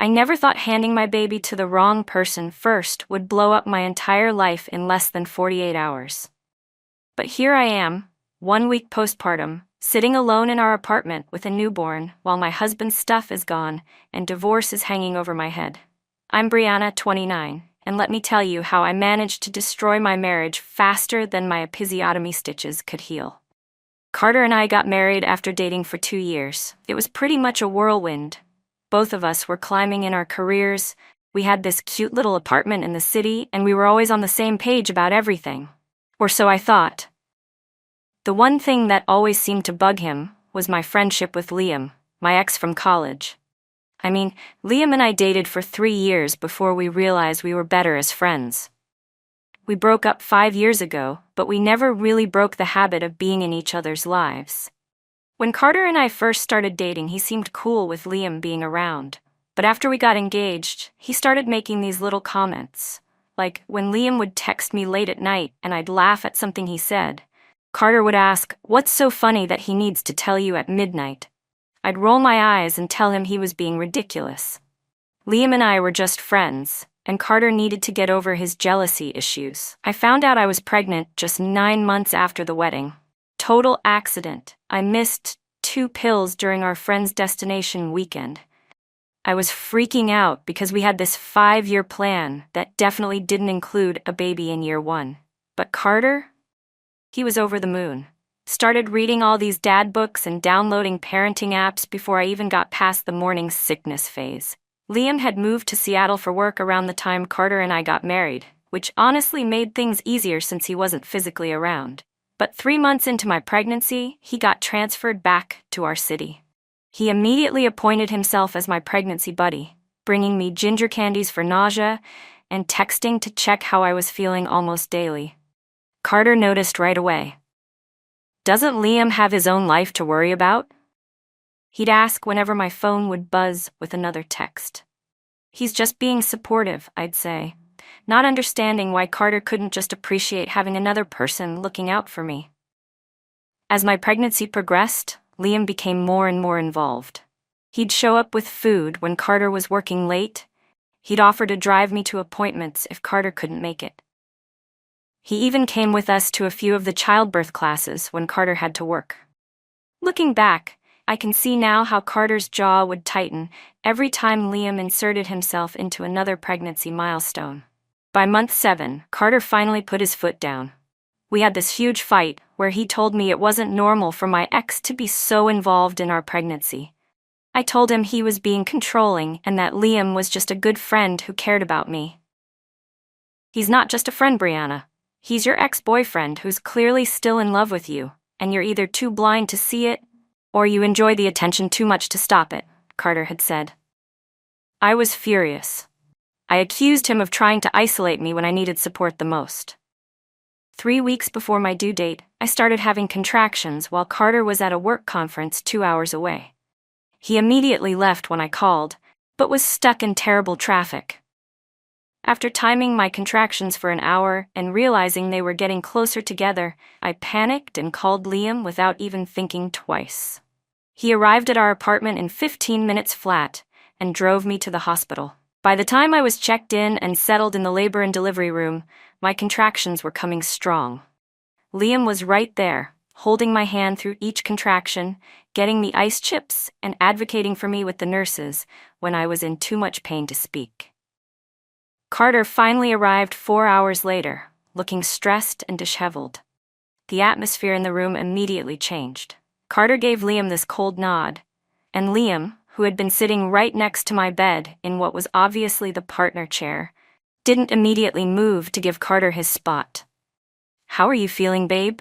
I never thought handing my baby to the wrong person first would blow up my entire life in less than 48 hours. But here I am, 1 week postpartum, sitting alone in our apartment with a newborn while my husband's stuff is gone and divorce is hanging over my head. I'm Brianna, 29, and let me tell you how I managed to destroy my marriage faster than my episiotomy stitches could heal. Carter and I got married after dating for 2 years. It was pretty much a whirlwind. Both of us were climbing in our careers, we had this cute little apartment in the city, and we were always on the same page about everything. Or so I thought. The one thing that always seemed to bug him was my friendship with Liam, my ex from college. I mean, Liam and I dated for 3 years before we realized we were better as friends. We broke up 5 years ago, but we never really broke the habit of being in each other's lives. When Carter and I first started dating, he seemed cool with Liam being around. But after we got engaged, he started making these little comments. Like, when Liam would text me late at night and I'd laugh at something he said, Carter would ask, "What's so funny that he needs to tell you at midnight?" I'd roll my eyes and tell him he was being ridiculous. Liam and I were just friends, and Carter needed to get over his jealousy issues. I found out I was pregnant just 9 months after the wedding. Total accident. I missed 2 pills during our friend's destination weekend. I was freaking out because we had this 5-year plan that definitely didn't include a baby in year 1. But Carter? He was over the moon. Started reading all these dad books and downloading parenting apps before I even got past the morning sickness phase. Liam had moved to Seattle for work around the time Carter and I got married, which honestly made things easier since he wasn't physically around. But 3 months into my pregnancy, he got transferred back to our city. He immediately appointed himself as my pregnancy buddy, bringing me ginger candies for nausea and texting to check how I was feeling almost daily. Carter noticed right away. "Doesn't Liam have his own life to worry about?" He'd ask whenever my phone would buzz with another text. "He's just being supportive," I'd say, not understanding why Carter couldn't just appreciate having another person looking out for me. As my pregnancy progressed, Liam became more and more involved. He'd show up with food when Carter was working late. He'd offer to drive me to appointments if Carter couldn't make it. He even came with us to a few of the childbirth classes when Carter had to work. Looking back, I can see now how Carter's jaw would tighten every time Liam inserted himself into another pregnancy milestone. By month 7, Carter finally put his foot down. We had this huge fight where he told me it wasn't normal for my ex to be so involved in our pregnancy. I told him he was being controlling and that Liam was just a good friend who cared about me. "He's not just a friend, Brianna. He's your ex-boyfriend who's clearly still in love with you, and you're either too blind to see it, or you enjoy the attention too much to stop it," Carter had said. I was furious. I accused him of trying to isolate me when I needed support the most. 3 weeks before my due date, I started having contractions while Carter was at a work conference 2 hours away. He immediately left when I called, but was stuck in terrible traffic. After timing my contractions for an hour and realizing they were getting closer together, I panicked and called Liam without even thinking twice. He arrived at our apartment in 15 minutes flat and drove me to the hospital. By the time I was checked in and settled in the labor and delivery room, my contractions were coming strong. Liam was right there, holding my hand through each contraction, getting me ice chips, and advocating for me with the nurses when I was in too much pain to speak. Carter finally arrived 4 hours later, looking stressed and disheveled. The atmosphere in the room immediately changed. Carter gave Liam this cold nod, and Liam, who had been sitting right next to my bed in what was obviously the partner chair, didn't immediately move to give Carter his spot. "How are you feeling, babe?"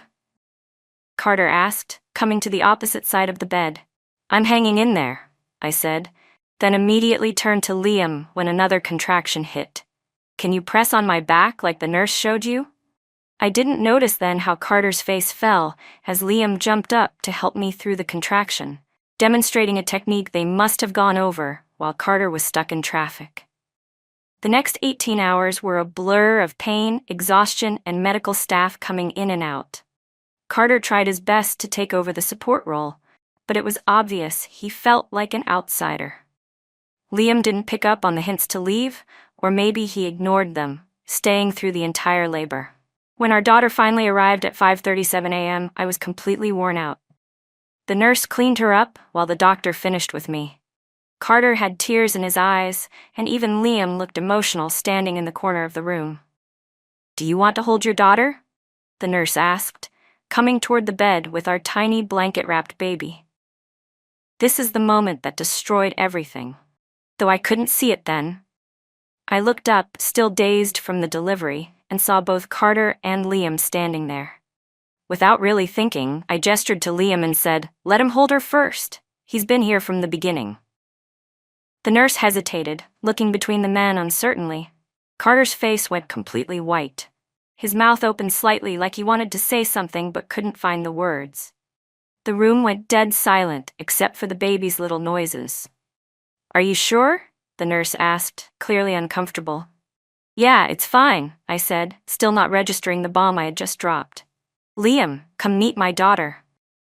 Carter asked, coming to the opposite side of the bed. "I'm hanging in there," I said, then immediately turned to Liam when another contraction hit. "Can you press on my back like the nurse showed you?" I didn't notice then how Carter's face fell as Liam jumped up to help me through the contraction, demonstrating a technique they must have gone over while Carter was stuck in traffic. The next 18 hours were a blur of pain, exhaustion, and medical staff coming in and out. Carter tried his best to take over the support role, but it was obvious he felt like an outsider. Liam didn't pick up on the hints to leave, or maybe he ignored them, staying through the entire labor. When our daughter finally arrived at 5:37 a.m., I was completely worn out. The nurse cleaned her up while the doctor finished with me. Carter had tears in his eyes, and even Liam looked emotional standing in the corner of the room. "Do you want to hold your daughter?" the nurse asked, coming toward the bed with our tiny blanket-wrapped baby. This is the moment that destroyed everything. Though I couldn't see it then. I looked up, still dazed from the delivery, and saw both Carter and Liam standing there. Without really thinking, I gestured to Liam and said, "Let him hold her first. He's been here from the beginning." The nurse hesitated, looking between the men uncertainly. Carter's face went completely white. His mouth opened slightly like he wanted to say something but couldn't find the words. The room went dead silent except for the baby's little noises. "Are you sure?" the nurse asked, clearly uncomfortable. "Yeah, it's fine," I said, still not registering the bomb I had just dropped. "Liam, come meet my daughter."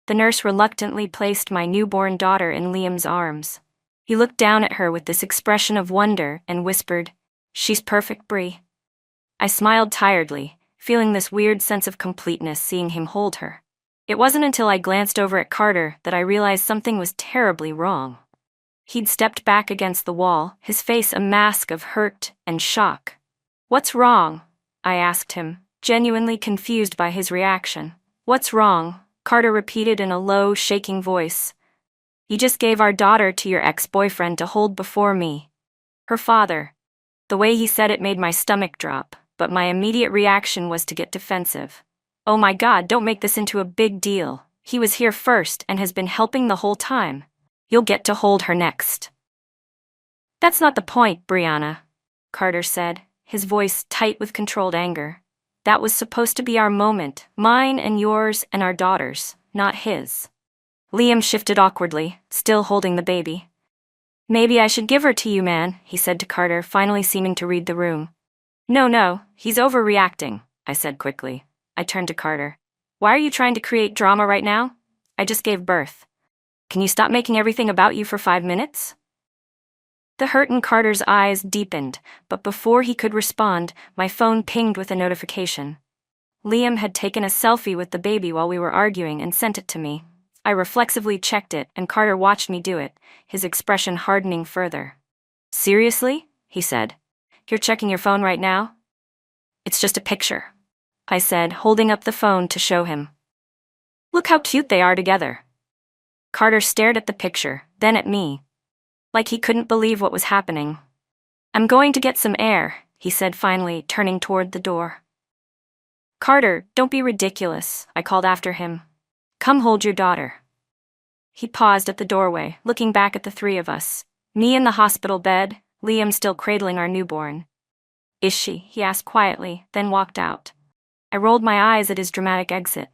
The nurse reluctantly placed my newborn daughter in Liam's arms. He looked down at her with this expression of wonder and whispered, "She's perfect, Bree." I smiled tiredly, feeling this weird sense of completeness seeing him hold her. It wasn't until I glanced over at Carter that I realized something was terribly wrong. He'd stepped back against the wall, his face a mask of hurt and shock. "What's wrong?" I asked him, genuinely confused by his reaction. "What's wrong?" Carter repeated in a low, shaking voice. "You just gave our daughter to your ex-boyfriend to hold before me. Her father." The way he said it made my stomach drop, but my immediate reaction was to get defensive. "Oh my God, don't make this into a big deal. He was here first and has been helping the whole time. You'll get to hold her next." "That's not the point, Brianna," Carter said, his voice tight with controlled anger. "That was supposed to be our moment, mine and yours and our daughter's, not his." Liam shifted awkwardly, still holding the baby. "Maybe I should give her to you, man," he said to Carter, finally seeming to read the room. No, he's overreacting," I said quickly. I turned to Carter. "Why are you trying to create drama right now? I just gave birth. Can you stop making everything about you for 5 minutes?" The hurt in Carter's eyes deepened, but before he could respond, my phone pinged with a notification. Liam had taken a selfie with the baby while we were arguing and sent it to me. I reflexively checked it, and Carter watched me do it, his expression hardening further. "Seriously?" he said. "You're checking your phone right now?" "It's just a picture," I said, holding up the phone to show him. "Look how cute they are together." Carter stared at the picture, then at me. Like he couldn't believe what was happening. "I'm going to get some air," he said finally, turning toward the door. "Carter, don't be ridiculous," I called after him. "Come hold your daughter." He paused at the doorway, looking back at the three of us. Me in the hospital bed, Liam still cradling our newborn. "Is she?" he asked quietly, then walked out. I rolled my eyes at his dramatic exit.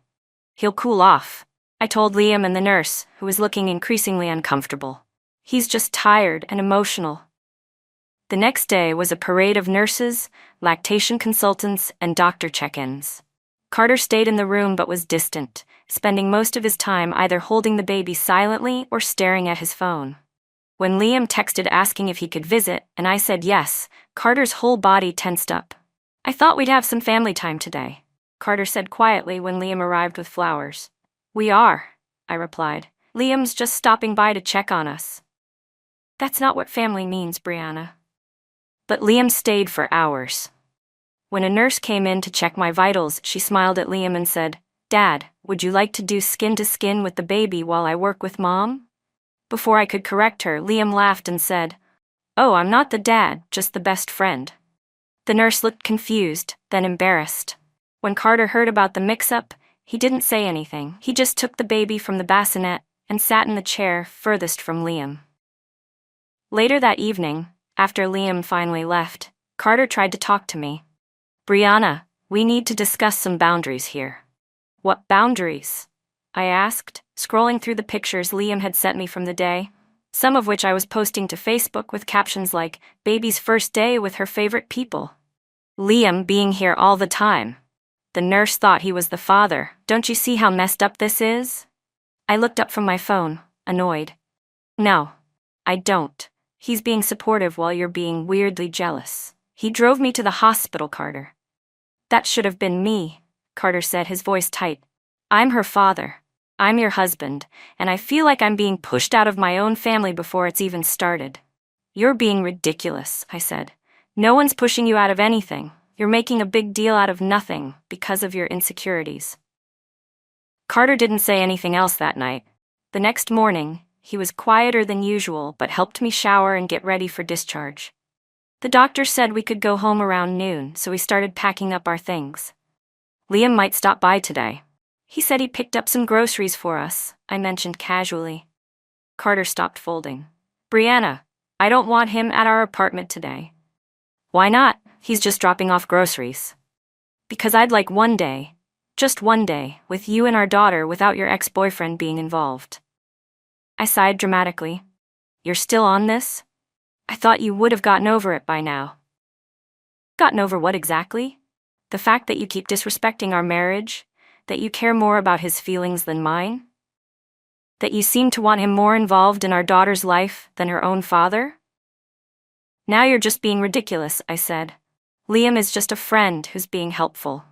"He'll cool off," I told Liam and the nurse, who was looking increasingly uncomfortable. "He's just tired and emotional." The next day was a parade of nurses, lactation consultants, and doctor check-ins. Carter stayed in the room but was distant, spending most of his time either holding the baby silently or staring at his phone. When Liam texted asking if he could visit, and I said yes, Carter's whole body tensed up. "I thought we'd have some family time today," Carter said quietly when Liam arrived with flowers. "We are," I replied. "Liam's just stopping by to check on us." "That's not what family means, Brianna." But Liam stayed for hours. When a nurse came in to check my vitals, she smiled at Liam and said, "Dad, would you like to do skin-to-skin with the baby while I work with Mom?" Before I could correct her, Liam laughed and said, "Oh, I'm not the dad, just the best friend." The nurse looked confused, then embarrassed. When Carter heard about the mix-up, he didn't say anything. He just took the baby from the bassinet and sat in the chair furthest from Liam. Later that evening, after Liam finally left, Carter tried to talk to me. "Brianna, we need to discuss some boundaries here." "What boundaries?" I asked, scrolling through the pictures Liam had sent me from the day, some of which I was posting to Facebook with captions like, "Baby's first day with her favorite people." "Liam being here all the time. The nurse thought he was the father. Don't you see how messed up this is?" I looked up from my phone, annoyed. "No, I don't," He's being supportive while you're being weirdly jealous. He drove me to the hospital, Carter. That should have been me, Carter said, his voice tight. I'm her father. I'm your husband, and I feel like I'm being pushed out of my own family before it's even started. You're being ridiculous, I said. No one's pushing you out of anything. You're making a big deal out of nothing because of your insecurities. Carter didn't say anything else that night. The next morning, he was quieter than usual but helped me shower and get ready for discharge. The doctor said we could go home around noon, so we started packing up our things. Liam might stop by today. He said he picked up some groceries for us, I mentioned casually. Carter stopped folding. Brianna, I don't want him at our apartment today. Why not? He's just dropping off groceries. Because I'd like one day, just one day, with you and our daughter without your ex-boyfriend being involved. I sighed dramatically. You're still on this? I thought you would have gotten over it by now. Gotten over what exactly? The fact that you keep disrespecting our marriage? That you care more about his feelings than mine? That you seem to want him more involved in our daughter's life than her own father? Now you're just being ridiculous, I said. Liam is just a friend who's being helpful.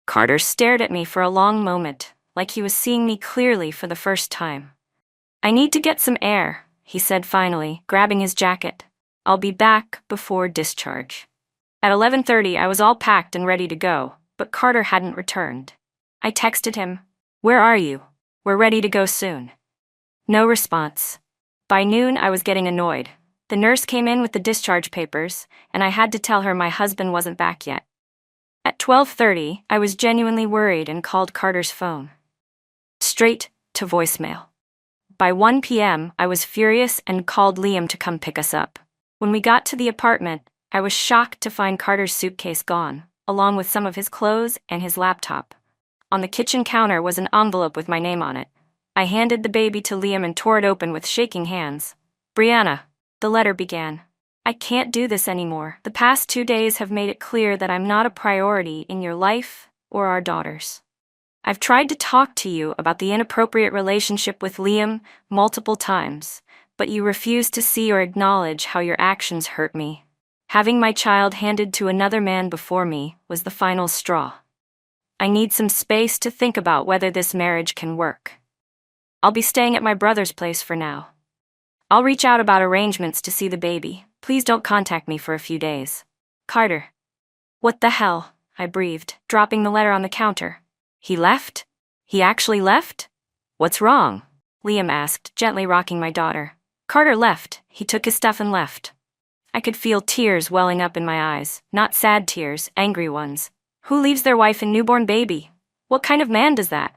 Carter stared at me for a long moment, like he was seeing me clearly for the first time. I need to get some air, he said finally, grabbing his jacket. I'll be back before discharge. At 11:30, I was all packed and ready to go, but Carter hadn't returned. I texted him, "Where are you? We're ready to go soon." No response. By noon, I was getting annoyed. The nurse came in with the discharge papers, and I had to tell her my husband wasn't back yet. At 12:30, I was genuinely worried and called Carter's phone. Straight to voicemail. By 1 p.m., I was furious and called Liam to come pick us up. When we got to the apartment, I was shocked to find Carter's suitcase gone, along with some of his clothes and his laptop. On the kitchen counter was an envelope with my name on it. I handed the baby to Liam and tore it open with shaking hands. Brianna, the letter began. I can't do this anymore. The past 2 days have made it clear that I'm not a priority in your life or our daughters. I've tried to talk to you about the inappropriate relationship with Liam multiple times, but you refuse to see or acknowledge how your actions hurt me. Having my child handed to another man before me was the final straw. I need some space to think about whether this marriage can work. I'll be staying at my brother's place for now. I'll reach out about arrangements to see the baby. Please don't contact me for a few days. Carter. What the hell? I breathed, dropping the letter on the counter. He left? He actually left? What's wrong? Liam asked, gently rocking my daughter. Carter left. He took his stuff and left. I could feel tears welling up in my eyes, not sad tears, angry ones. Who leaves their wife and newborn baby? What kind of man does that?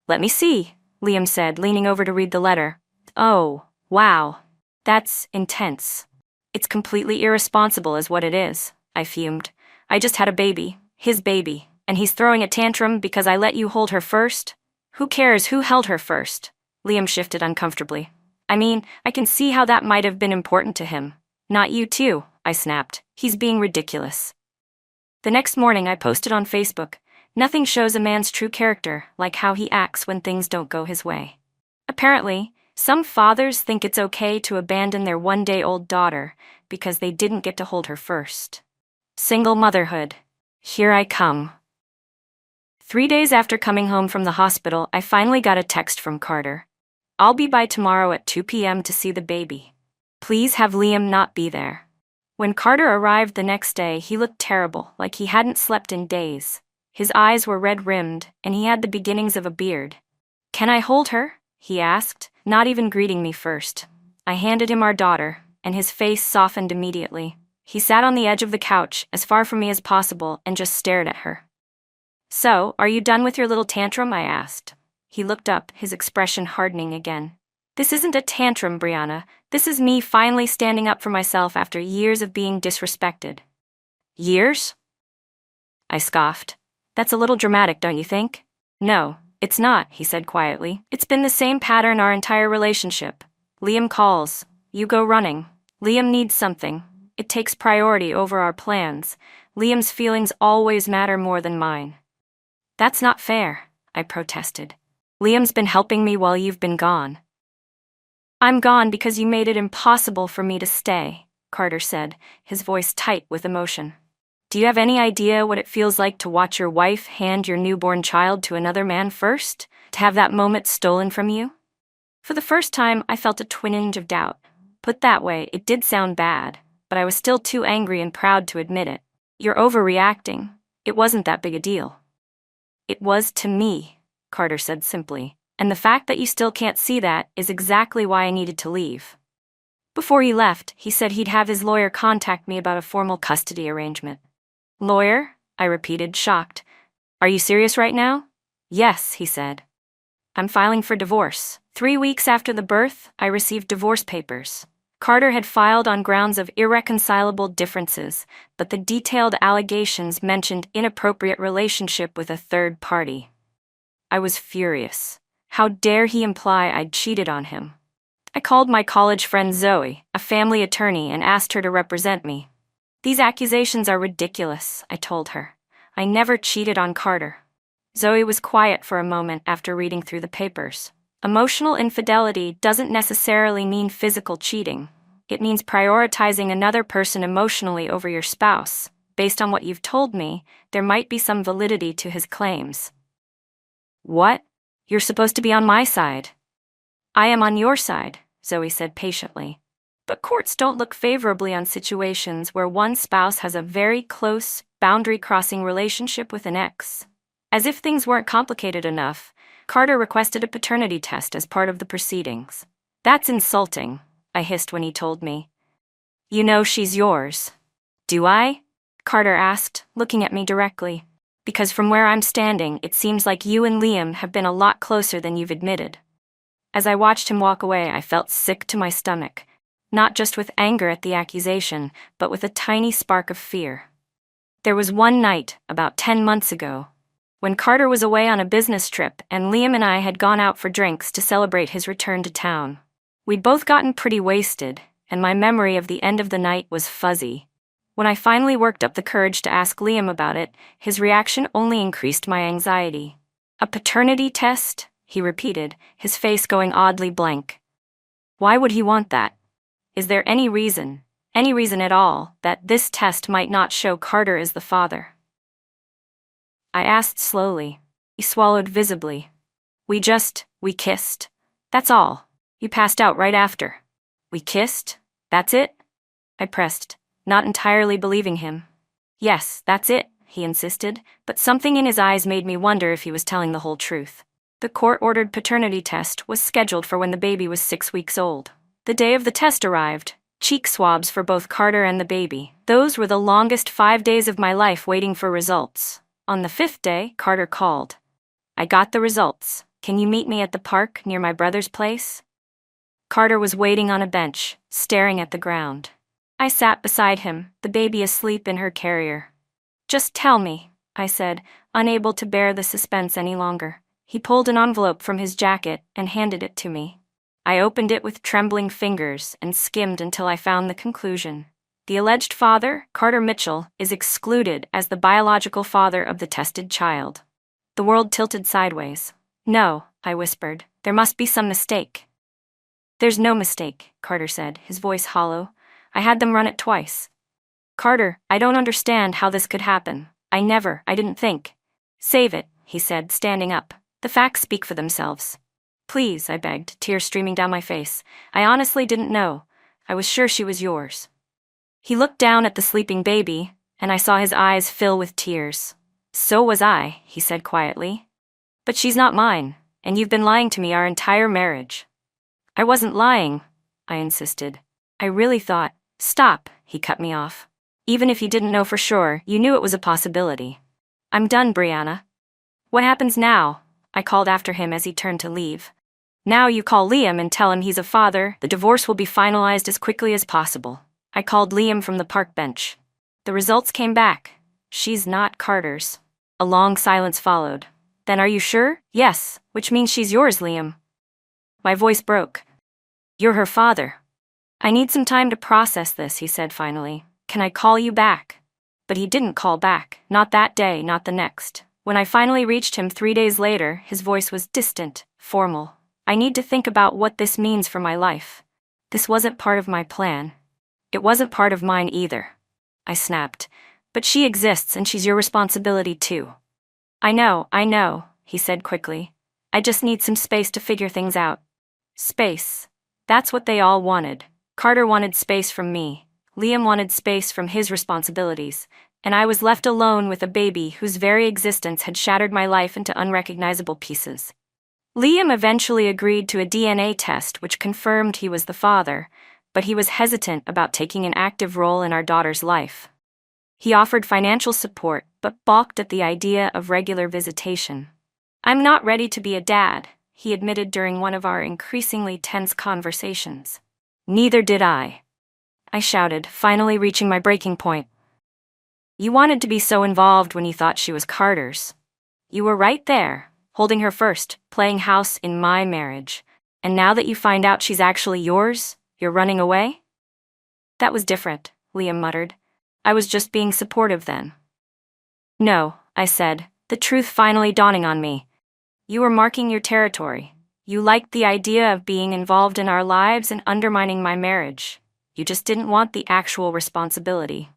Let me see, Liam said, leaning over to read the letter. Oh, wow. That's intense. It's completely irresponsible is what it is, I fumed. I just had a baby, his baby, and he's throwing a tantrum because I let you hold her first? Who cares who held her first? Liam shifted uncomfortably. I mean, I can see how that might have been important to him. Not you too, I snapped. He's being ridiculous. The next morning I posted on Facebook, nothing shows a man's true character like how he acts when things don't go his way. Apparently, some fathers think it's okay to abandon their one-day-old daughter because they didn't get to hold her first. Single motherhood. Here I come. 3 days after coming home from the hospital, I finally got a text from Carter. I'll be by tomorrow at 2 p.m. to see the baby. Please have Liam not be there. When Carter arrived the next day, he looked terrible, like he hadn't slept in days. His eyes were red-rimmed, and he had the beginnings of a beard. Can I hold her? He asked, not even greeting me first. I handed him our daughter, and his face softened immediately. He sat on the edge of the couch, as far from me as possible, and just stared at her. So, are you done with your little tantrum? I asked. He looked up, his expression hardening again. This isn't a tantrum, Brianna. This is me finally standing up for myself after years of being disrespected. Years? I scoffed. That's a little dramatic, don't you think? No, it's not, he said quietly. It's been the same pattern our entire relationship. Liam calls. You go running. Liam needs something. It takes priority over our plans. Liam's feelings always matter more than mine. That's not fair, I protested. Liam's been helping me while you've been gone. I'm gone because you made it impossible for me to stay, Carter said, his voice tight with emotion. Do you have any idea what it feels like to watch your wife hand your newborn child to another man first? To have that moment stolen from you? For the first time, I felt a twinge of doubt. Put that way, it did sound bad, but I was still too angry and proud to admit it. You're overreacting. It wasn't that big a deal. It was to me, Carter said simply, and the fact that you still can't see that is exactly why I needed to leave. Before he left, he said he'd have his lawyer contact me about a formal custody arrangement. Lawyer? I repeated, shocked. Are you serious right now? Yes, he said. I'm filing for divorce. 3 weeks after the birth, I received divorce papers. Carter had filed on grounds of irreconcilable differences, but the detailed allegations mentioned inappropriate relationship with a third party. I was furious. How dare he imply I'd cheated on him? I called my college friend Zoe, a family attorney, and asked her to represent me. These accusations are ridiculous, I told her. I never cheated on Carter. Zoe was quiet for a moment after reading through the papers. Emotional infidelity doesn't necessarily mean physical cheating. It means prioritizing another person emotionally over your spouse. Based on what you've told me, there might be some validity to his claims. What? You're supposed to be on my side. I am on your side, Zoe said patiently. But courts don't look favorably on situations where one spouse has a very close, boundary-crossing relationship with an ex. As if things weren't complicated enough, Carter requested a paternity test as part of the proceedings. That's insulting, I hissed when he told me. You know she's yours. Do I? Carter asked, looking at me directly. Because from where I'm standing, it seems like you and Liam have been a lot closer than you've admitted. As I watched him walk away, I felt sick to my stomach, not just with anger at the accusation, but with a tiny spark of fear. There was one night, about 10 months ago, when Carter was away on a business trip and Liam and I had gone out for drinks to celebrate his return to town. We'd both gotten pretty wasted, and my memory of the end of the night was fuzzy. When I finally worked up the courage to ask Liam about it, his reaction only increased my anxiety. A paternity test? He repeated, his face going oddly blank. Why would he want that? Is there any reason at all, that this test might not show Carter as the father? I asked slowly. He swallowed visibly. We kissed. That's all. You passed out right after. We kissed? That's it? I pressed, not entirely believing him. Yes, that's it, he insisted, but something in his eyes made me wonder if he was telling the whole truth. The court-ordered paternity test was scheduled for when the baby was 6 weeks old. The day of the test arrived. Cheek swabs for both Carter and the baby. Those were the longest 5 days of my life waiting for results. On the 5th day, Carter called. I got the results. Can you meet me at the park near my brother's place? Carter was waiting on a bench, staring at the ground. I sat beside him, the baby asleep in her carrier. Just tell me, I said, unable to bear the suspense any longer. He pulled an envelope from his jacket and handed it to me. I opened it with trembling fingers and skimmed until I found the conclusion. The alleged father, Carter Mitchell, is excluded as the biological father of the tested child. The world tilted sideways. No, I whispered. There must be some mistake. There's no mistake, Carter said, his voice hollow. I had them run it twice. Carter, I don't understand how this could happen. I didn't think. Save it, he said, standing up. The facts speak for themselves. Please, I begged, tears streaming down my face. I honestly didn't know. I was sure she was yours. He looked down at the sleeping baby, and I saw his eyes fill with tears. So was I, he said quietly. But she's not mine, and you've been lying to me our entire marriage. I wasn't lying, I insisted. I really thought, stop, he cut me off. Even if you didn't know for sure, you knew it was a possibility. I'm done, Brianna. What happens now? I called after him as he turned to leave. Now you call Liam and tell him he's a father. The divorce will be finalized as quickly as possible. I called Liam from the park bench. The results came back. She's not Carter's. A long silence followed. Then are you sure? Yes, which means she's yours, Liam. My voice broke. You're her father. I need some time to process this, he said finally. Can I call you back? But he didn't call back. Not that day, not the next. When I finally reached him 3 days later, his voice was distant, formal. I need to think about what this means for my life. This wasn't part of my plan. It wasn't part of mine either. I snapped. But she exists and she's your responsibility too. I know, he said quickly. I just need some space to figure things out. Space. That's what they all wanted. Carter wanted space from me. Liam wanted space from his responsibilities. And I was left alone with a baby whose very existence had shattered my life into unrecognizable pieces. Liam eventually agreed to a DNA test which confirmed he was the father, but he was hesitant about taking an active role in our daughter's life. He offered financial support, but balked at the idea of regular visitation. I'm not ready to be a dad, he admitted during one of our increasingly tense conversations. Neither did I shouted, finally reaching my breaking point. You wanted to be so involved when you thought she was Carter's. You were right there, holding her first, playing house in my marriage. And now that you find out she's actually yours, you're running away? That was different, Liam muttered. I was just being supportive then. No, I said, the truth finally dawning on me. You were marking your territory. You liked the idea of being involved in our lives and undermining my marriage. You just didn't want the actual responsibility.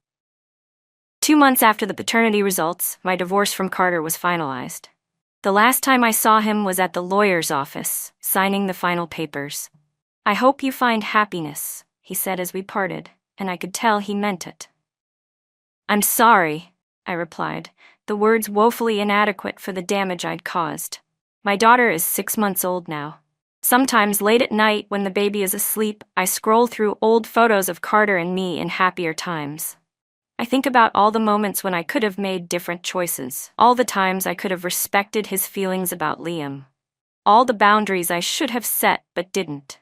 2 months after the paternity results, my divorce from Carter was finalized. The last time I saw him was at the lawyer's office, signing the final papers. I hope you find happiness, he said as we parted, and I could tell he meant it. I'm sorry, I replied, the words woefully inadequate for the damage I'd caused. My daughter is 6 months old now. Sometimes late at night when the baby is asleep, I scroll through old photos of Carter and me in happier times. I think about all the moments when I could have made different choices, all the times I could have respected his feelings about Liam, all the boundaries I should have set but didn't.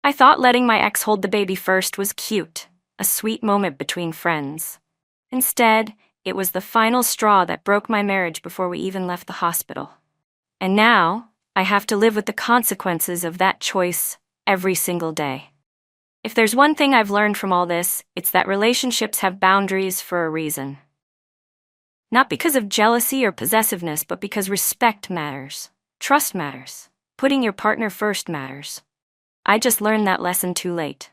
I thought letting my ex hold the baby first was cute, a sweet moment between friends. Instead, it was the final straw that broke my marriage before we even left the hospital. And now, I have to live with the consequences of that choice every single day. If there's one thing I've learned from all this, it's that relationships have boundaries for a reason. Not because of jealousy or possessiveness, but because respect matters. Trust matters. Putting your partner first matters. I just learned that lesson too late.